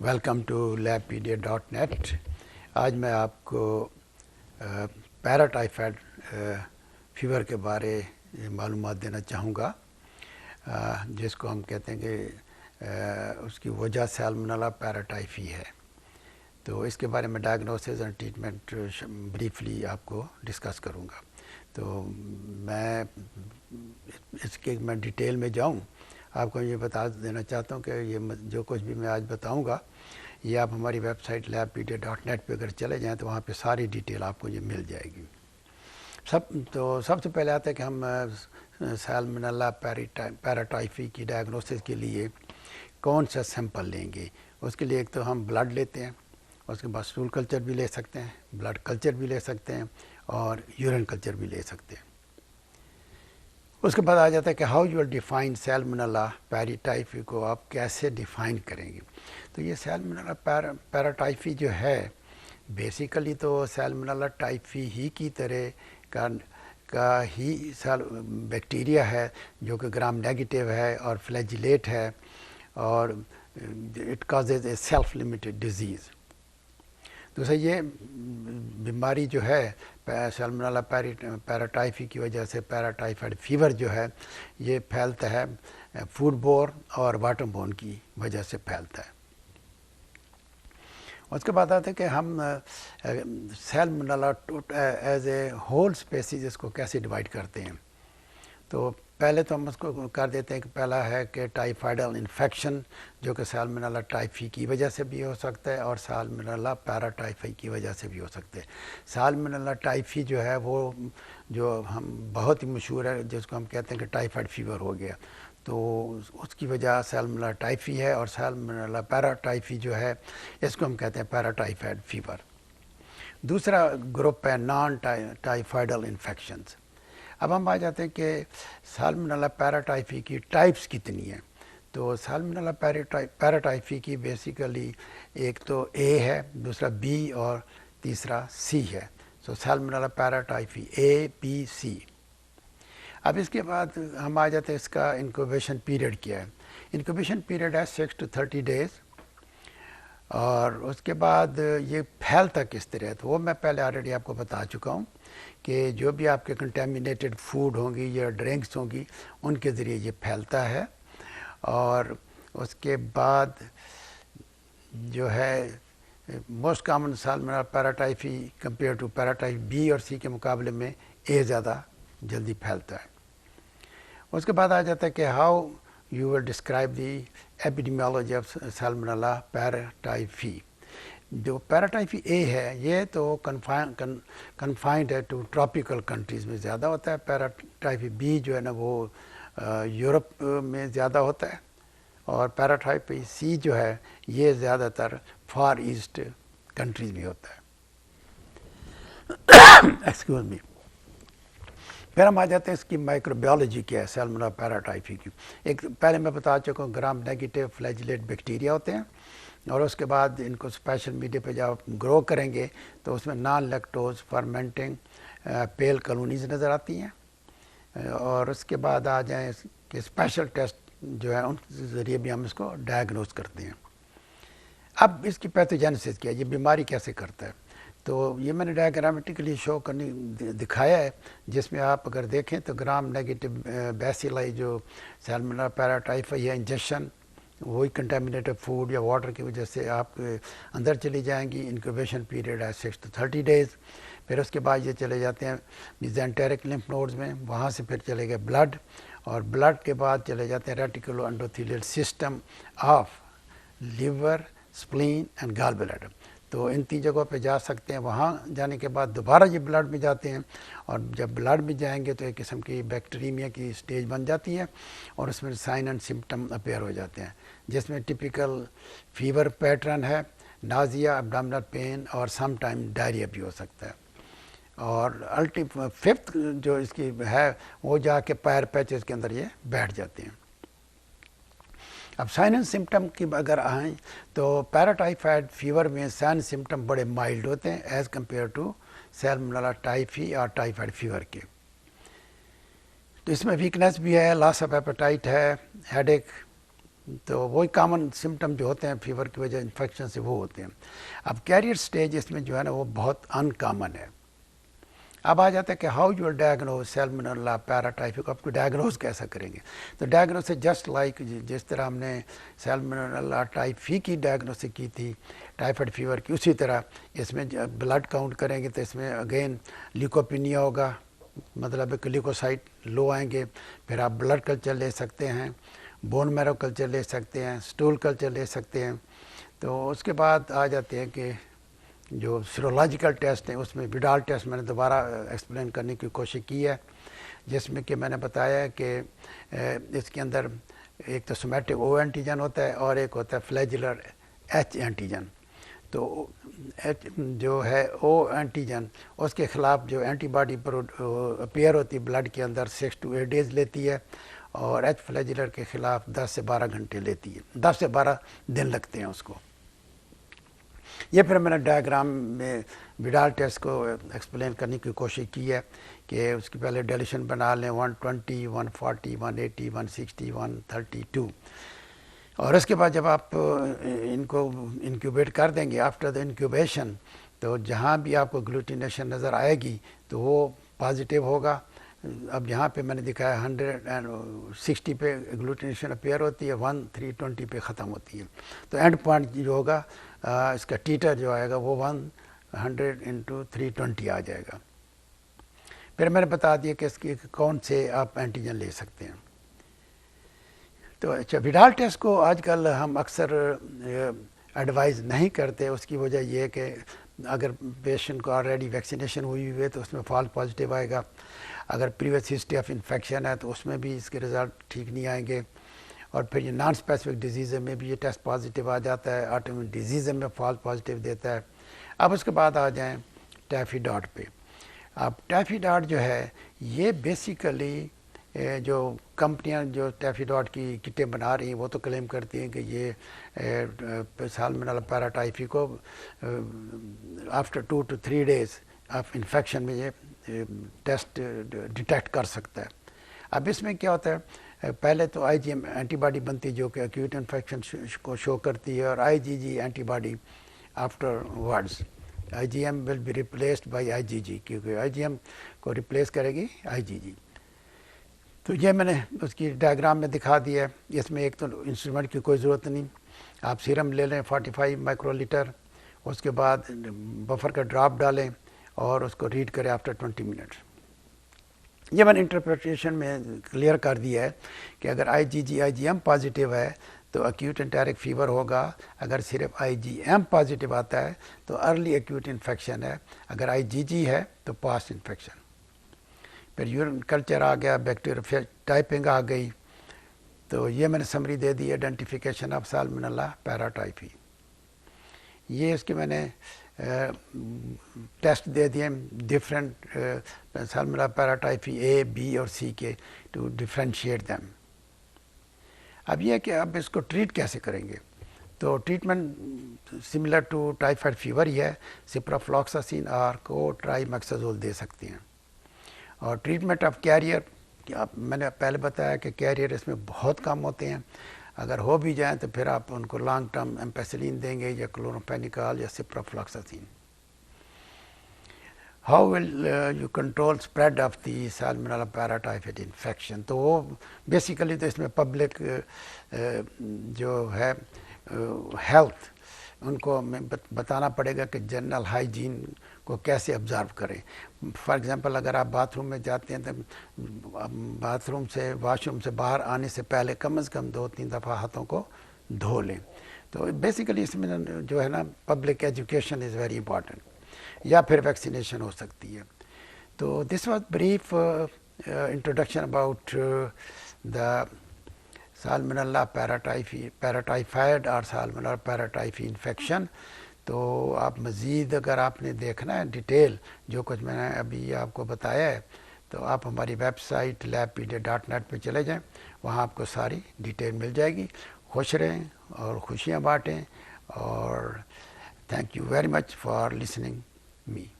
Welcome to labpedia.net। आज मैं आपको पैराटाइफाइड फीवर के बारे मालूमात देना चाहूँगा, जिसको हम कहते हैं कि उसकी वजह सैल्मोनेला पैराटाइफी है। तो इसके बारे में डायग्नोसिस एंड ट्रीटमेंट ब्रीफली आपको डिस्कस करूँगा। तो मैं डिटेल में जाऊँ, आपको ये बता देना चाहता हूँ कि ये जो कुछ भी मैं आज बताऊँगा ये आप हमारी वेबसाइट labpedia.net पे अगर चले जाएँ तो वहाँ पे सारी डिटेल आपको ये मिल जाएगी। सबसे पहले आता है कि हम सैल्मोनेला पैराटाइफी की डायग्नोसिस के लिए कौन सा सैंपल लेंगे। उसके लिए एक तो हम ब्लड लेते हैं, उसके बाद स्टूल कल्चर भी ले सकते हैं, ब्लड कल्चर भी ले सकते हैं और यूरिन कल्चर भी ले सकते हैं। उसके बाद आ जाता है कि how you will define Salmonella paratyphi को आप कैसे डिफाइन करेंगे। तो ये सैल्मोनेला पैराटाइफी जो है बेसिकली तो सैल्मोनेला टाइफी ही की तरह का ही बैक्टीरिया है जो कि ग्राम नेगेटिव है और फ्लैजिलेट है और it causes A self limited disease. दूसरा ये बीमारी जो है सैल्मोनेला पैराटाइफी की वजह से पैराटाइफाइड फीवर जो है ये फैलता है फूड बोर्न और वाटर बोर्न की वजह से फैलता है। उसके बाद आते हैं कि हम salmonella as a whole species इसको कैसे डिवाइड करते हैं। तो पहले तो हम उसको कर देते हैं कि पहला है कि टाइफाइडल इन्फेक्शन जो कि सैल्मोनेला टाइफी की वजह से भी हो सकता है और सैल्मोनेला पैराटाइफी की वजह से भी हो सकते हैं। सैल्मोनेला टाइफी जो है वो जो हम बहुत ही मशहूर है, जिसको हम कहते हैं कि टाइफाइड फीवर हो गया, तो उसकी वजह सैल्मोनेला टाइफी है। और सैल्मोनेला पैराटाइफी जो है इसको हम कहते हैं पैराटाइफाइड फीवर। दूसरा ग्रुप है नॉन टाइफाइडल इन्फेक्शंस। अब हम आ जाते हैं कि सैल्मोनेला पैराटाइफी की टाइप्स कितनी हैं। तो सैल्मोनेला पैराटाइफी की बेसिकली एक तो ए है, दूसरा बी और तीसरा सी है। So Salmonella paratyphi A B C. अब इसके बाद हम आ जाते हैं इसका इंक्यूबेशन पीरियड क्या है। इंक्यूबेशन पीरियड है 6 to 30 डेज। और उसके बाद ये फैलता किस तरह है तो वो मैं पहले ऑलरेडी आपको बता चुका हूँ कि जो भी आपके कंटेमिनेटेड फूड होंगी या ड्रिंक्स होंगी उनके ज़रिए ये फैलता है। और उसके बाद जो है most common salmonella paratyphi compare to paratype B और सी के मुकाबले में ए ज़्यादा जल्दी फैलता है। उसके बाद आ जाता है कि how you will describe the epidemiology of Salmonella paratyphi. जो पैराटाइफी ए है ये तो कन्फाइंड है टू ट्रॉपिकल कंट्रीज़ में ज़्यादा होता है। पैराटाइफी बी जो है ना वो यूरोप में ज़्यादा होता है। और पैराटाइफी सी जो है ये ज़्यादातर फार ईस्ट कंट्रीज़ में होता है। Excuse me. फिर हम आ जाते हैं इसकी माइक्रोबायोलॉजी क्या है सैल्मोनेला पैराटाइफी की। एक पहले मैं बता चुका हूँ ग्राम नेगेटिव फ्लैजिलेट बैक्टीरिया होते हैं और उसके बाद इनको स्पेशल मीडिया पे जब ग्रो करेंगे तो उसमें नॉन लैक्टोज फर्मेंटिंग पेल कॉलोनीज नज़र आती हैं। और उसके बाद आ जाए कि स्पेशल टेस्ट जो है उन ज़रिए भी हम इसको डायग्नोज करते हैं। अब इसकी पैथोजेनेसिस क्या है, ये बीमारी कैसे करता है। तो ये मैंने डायग्रामेटिकली शो करनी दिखाया है, जिसमें आप अगर देखें तो ग्राम नेगेटिव बैसिलाई जो सैल्मोनेला पैराटाइफी है इंजेक्शन वही कंटेमिनेटेड फूड या वाटर की वजह से आपके अंदर चली जाएंगी। इंक्यूबेशन पीरियड है 6 to 30 डेज। फिर उसके बाद ये चले जाते हैं मेसेंटेरिक लिम्फ नोड्स में, वहाँ से फिर चले गए ब्लड और ब्लड के बाद चले जाते हैं reticuloendothelial system of liver spleen and gall bladder. तो इन 3 जगहों पे जा सकते हैं। वहाँ जाने के बाद दोबारा ये ब्लड में जाते हैं और जब ब्लड में जाएंगे तो एक किस्म की बैक्टीरिया की स्टेज बन जाती है और उसमें साइन एंड सिम्टम अपेयर हो जाते हैं, जिसमें टिपिकल फीवर पैटर्न है, नाजिया, एब्डोमिनल पेन और सम टाइम डायरिया भी हो सकता है। और फिफ्थ जो इसकी है वो जाके पैर पैचेस के अंदर ये बैठ जाते हैं। अब साइन एंड सिम्टम की अगर आए तो पैराटाइफाइड फीवर में साइन सिम्टम बड़े माइल्ड होते हैं as compare to salmonella typhi और टाइफाइड फीवर के। तो इसमें वीकनेस भी है, लॉस ऑफ एपेटाइट है, हेडेक, तो वही कॉमन सिम्टम जो होते हैं फीवर की वजह इन्फेक्शन से वो होते हैं। अब कैरियर स्टेज इसमें जो है ना वो बहुत अनकॉमन है। अब आ जाता है कि हाउ यू डायग्नोज सैल्मोनेला पैराटाइफिक, आपको डायग्नोज कैसा करेंगे। तो डायग्नोस है जस्ट लाइक जिस तरह हमने सैल्मोनेला टाइफी की डायग्नोसिस की थी टाइफाइड फीवर की, उसी तरह इसमें ब्लड काउंट करेंगे तो इसमें अगेन ल्यूकोपिनिया होगा, मतलब कि ल्यूकोसाइट लो आएंगे। फिर आप ब्लड कल्चर ले सकते हैं, बोन मैरो कल्चर ले सकते हैं, स्टूल कल्चर ले सकते हैं। तो उसके बाद आ जाते हैं कि जो सीरोलॉजिकल टेस्ट हैं उसमें विडाल टेस्ट मैंने दोबारा एक्सप्लेन करने की कोशिश की है, जिसमें कि मैंने बताया कि इसके अंदर एक तो सोमैटिक ओ एंटीजन होता है और एक होता है फ्लैजिलर एच एंटीजन। तो एच जो है ओ एंटीजन उसके ख़िलाफ़ जो एंटीबॉडी अपीयर होती है ब्लड के अंदर 6 to 8 डेज़ लेती है, और एच फ्लैजिलर के ख़िलाफ़ 10 से 12 घंटे लेती है, 10 से 12 दिन लगते हैं उसको। ये फिर मैंने डायग्राम में विडाल टेस्ट को एक्सप्लेन करने की कोशिश की है कि उसकी पहले डेलिशन बना लें 120, 140, 180, 160, 132, और उसके बाद जब आप इनको इंक्यूबेट कर देंगे आफ्टर द इंक्यूबेशन, तो जहाँ भी आपको ग्लूटिनेशन नज़र आएगी तो वो पॉजिटिव होगा। अब यहाँ पे मैंने दिखाया 160 पे ग्लूटिनेशन अपीयर होती है, 320 पे ख़त्म होती है। तो एंड पॉइंट जो होगा इसका टीटर जो आएगा वो 100 × 320 आ जाएगा। फिर मैंने बता दिया कि इसकी कौन से आप एंटीजन ले सकते हैं। तो अच्छा, विडाल टेस्ट को आजकल हम अक्सर एडवाइस नहीं करते। उसकी वजह ये है कि अगर पेशेंट को ऑलरेडी वैक्सीनेशन हुई हुई है तो उसमें फॉल्स पॉजिटिव आएगा, अगर प्रीवियस हिस्ट्री ऑफ इन्फेक्शन है तो उसमें भी इसके रिज़ल्ट ठीक नहीं आएंगे, और फिर ये नॉन स्पेसिफिक डिजीज़ में भी ये टेस्ट पॉजिटिव आ जाता है, ऑटोइम्यून डिजीज़ में फॉल्स पॉजिटिव देता है। अब उसके बाद आ जाएं टैफीडॉट पे। अब टैफीडॉट जो है ये बेसिकली जो कंपनियां जो टैफीडॉट की किटें बना रही हैं वो तो क्लेम करती हैं कि ये साल्मोनेला पैराटाइफी को after 2 to 3 days of infection में ये टेस्ट डिटेक्ट कर सकता है। अब इसमें क्या होता है, पहले तो IgM एंटीबॉडी बनती है जो कि एक्यूट इन्फेक्शन को शो करती है, और IgG antibody after words. IgM will be replaced by IgG, क्योंकि IgM को रिप्लेस करेगी IgG। तो ये मैंने उसकी डायग्राम में दिखा दिया है। इसमें एक तो इंस्ट्रूमेंट की कोई ज़रूरत नहीं, आप सीरम ले लें 45 माइक्रोलीटर, उसके बाद बफर का ड्रॉप डालें और उसको रीड करें आफ्टर 20 मिनट्स। ये मैंने इंटरप्रिटेशन में क्लियर कर दिया है कि अगर IgG IgM पॉजिटिव है तो एक्यूट एंटेरिक फीवर होगा, अगर सिर्फ IgM पॉजिटिव आता है तो अर्ली एक्यूट इन्फेक्शन है, अगर IgG है तो पास्ट इन्फेक्शन। फिर यूरिन कल्चर आ गया, बैक्टीरिया टाइपिंग आ गई। तो ये मैंने समरी दे दी, आइडेंटिफिकेशन ऑफ साल्मोनेला पैराटाइफी। ये इसके मैंने टेस्ट दे दिए different Salmonella paratyphi A, B और C के, टू डिफ्रेंशिएट दैम। अब ये कि अब इसको ट्रीट कैसे करेंगे, तो treatment similar to typhoid fever ही है, सिप्रोफ्लॉक्सासिन और कोट्राइमेक्साजोल दे सकते हैं। और ट्रीटमेंट ऑफ कैरियर, मैंने पहले बताया कि कैरियर इसमें बहुत कम होते हैं, अगर हो भी जाएं तो फिर आप उनको लॉन्ग टर्म एम्पेसिलिन देंगे या क्लोरोफेनिकॉल या ciprofloxacin. How will you control spread of the salmonella paratyphoid infection, तो वो बेसिकली तो इसमें पब्लिक जो है हेल्थ उनको बताना पड़ेगा कि जनरल हाइजीन को कैसे ऑब्जर्व करें। फॉर एग्जांपल अगर आप बाथरूम में जाते हैं तो बाथरूम से वॉशरूम से बाहर आने से पहले कम से कम 2-3 दफ़ा हाथों को धो लें। तो बेसिकली इसमें जो है ना public education is very important, या फिर वैक्सीनेशन हो सकती है। तो this was brief introduction about the salmonella paratyphoid और साल्मोनेला पैराटाइफी इन्फेक्शन। तो आप मज़ीद अगर आपने देखना है डिटेल जो कुछ मैंने अभी आपको बताया है, तो आप हमारी वेबसाइट labpedia.net पे चले जाएं, वहाँ आपको सारी डिटेल मिल जाएगी। खुश रहें और खुशियाँ बाँटें, और thank you very much for listening me.